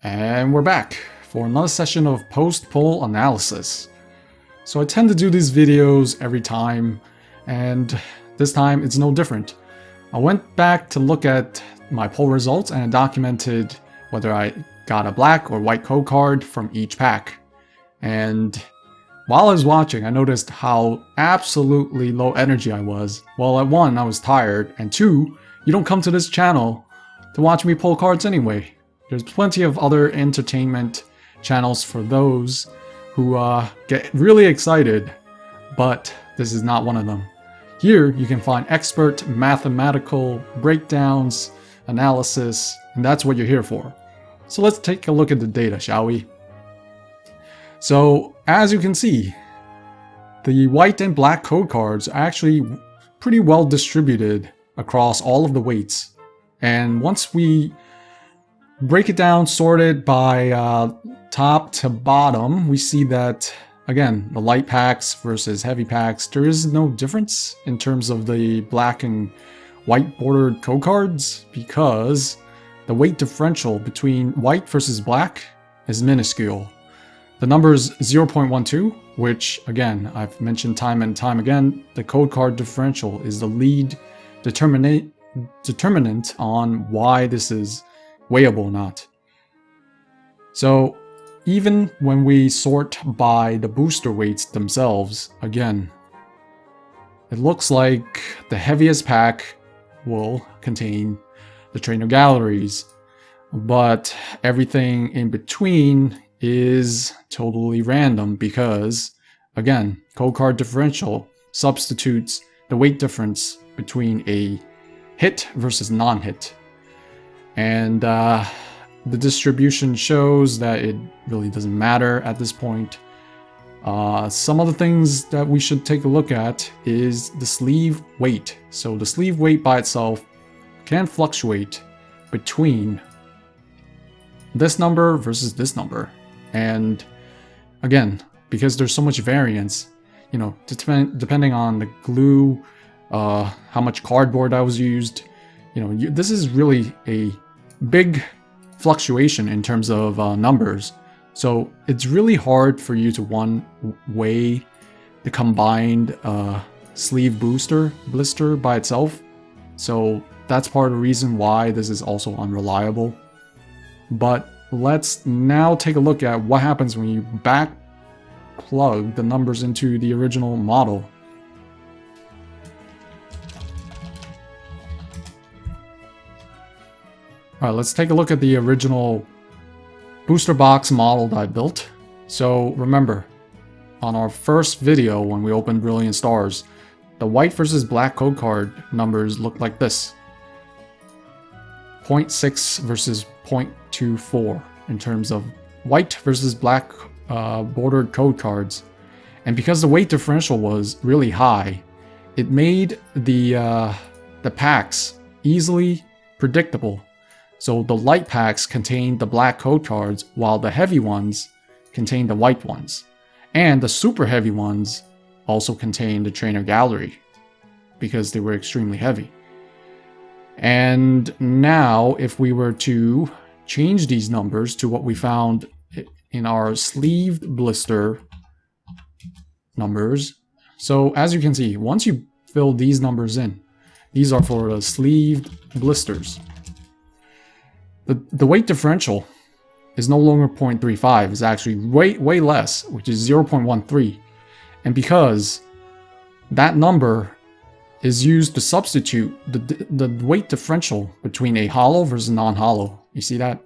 And we're back for another session of post-poll analysis. So I tend to do these videos every time, and this time it's no different. I went back to look at my poll results and I documented whether I got a black or white code card from each pack. And while I was watching, I noticed how absolutely low energy I was. Well, at one, I was tired, and two, you don't come to this channel to watch me pull cards anyway. There's plenty of other entertainment channels for those who get really excited, but this is not one of them. Here you can find expert mathematical breakdowns, analysis, and that's what you're here for. So let's take a look at the data, shall we? So as you can see, the white and black code cards are actually pretty well distributed across all of the weights. And once we break it down, sort it by top to bottom, we see that, again, the light packs versus heavy packs, there is no difference in terms of the black and white bordered code cards because the weight differential between white versus black is minuscule. The number is 0.12, which, again, I've mentioned time and time again, the code card differential is the lead determinant on why this is weighable or not. So even when we sort by the booster weights themselves, again, it looks like the heaviest pack will contain the trainer galleries, but everything in between is totally random because, again, code card differential substitutes the weight difference between a hit versus non-hit. And the distribution shows that it really doesn't matter at this point. Some of the things that we should take a look at is the sleeve weight. So the sleeve weight by itself can fluctuate between this number versus this number. And again, because there's so much variance, you know, depending on the glue, how much cardboard that was used, you know, this is really a big fluctuation in terms of numbers. So it's really hard for you to weigh the combined sleeve blister by itself. So that's part of the reason why this is also unreliable. But let's now take a look at what happens when you back plug the numbers into the original model. Alright, let's take a look at the original booster box model that I built. So remember, on our first video when we opened Brilliant Stars, the white versus black code card numbers look like this. 0.6 versus 0.24 in terms of white versus black bordered code cards. And because the weight differential was really high, it made the packs easily predictable. So the light packs contain the black code cards, while the heavy ones contain the white ones. And the super heavy ones also contain the trainer gallery, because they were extremely heavy. And now, if we were to change these numbers to what we found in our sleeved blister numbers, so as you can see, once you fill these numbers in, these are for the sleeved blisters. The weight differential is no longer 0.35, it's actually way less, which is 0.13. And because that number is used to substitute the weight differential between a hollow versus non-hollow. You see that?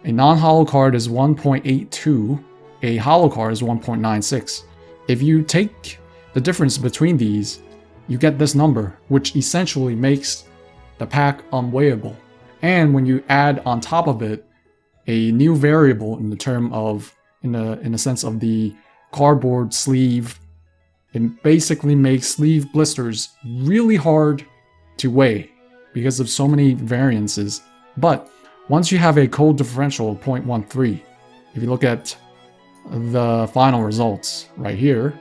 A non-hollow card is 1.82, a hollow card is 1.96. If you take the difference between these, you get this number, which essentially makes the pack unweighable. And when you add on top of it a new variable in the sense of the cardboard sleeve, it basically makes sleeve blisters really hard to weigh because of so many variances. But once you have a code differential of 0.13, if you look at the final results right here,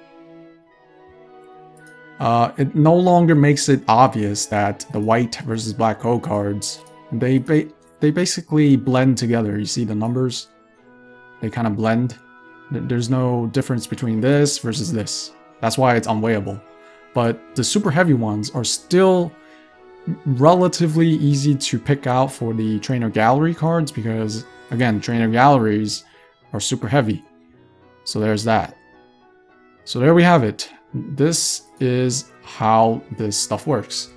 it no longer makes it obvious that the white versus black code cards, they they basically blend together. You see the numbers? They kind of blend. There's no difference between this versus this. That's why it's unweighable. But the super heavy ones are still relatively easy to pick out for the trainer gallery cards because, again, trainer galleries are super heavy. So there's that. So there we have it. This is how this stuff works.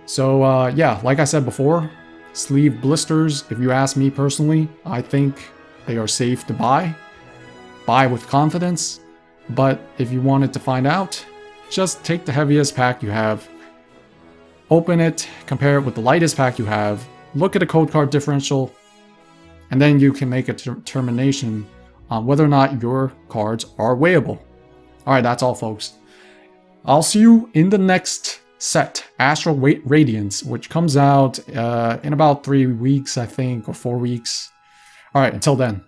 So yeah, like I said before, sleeve blisters, if you ask me personally, I think they are safe to buy. Buy with confidence. But if you wanted to find out, just take the heaviest pack you have, open it, compare it with the lightest pack you have, look at the code card differential, and then you can make a determination on whether or not your cards are weighable. Alright, that's all, folks. I'll see you in the next set, Astral Radiance, which comes out in about 3 weeks, I think, or 4 weeks. Alright, until then.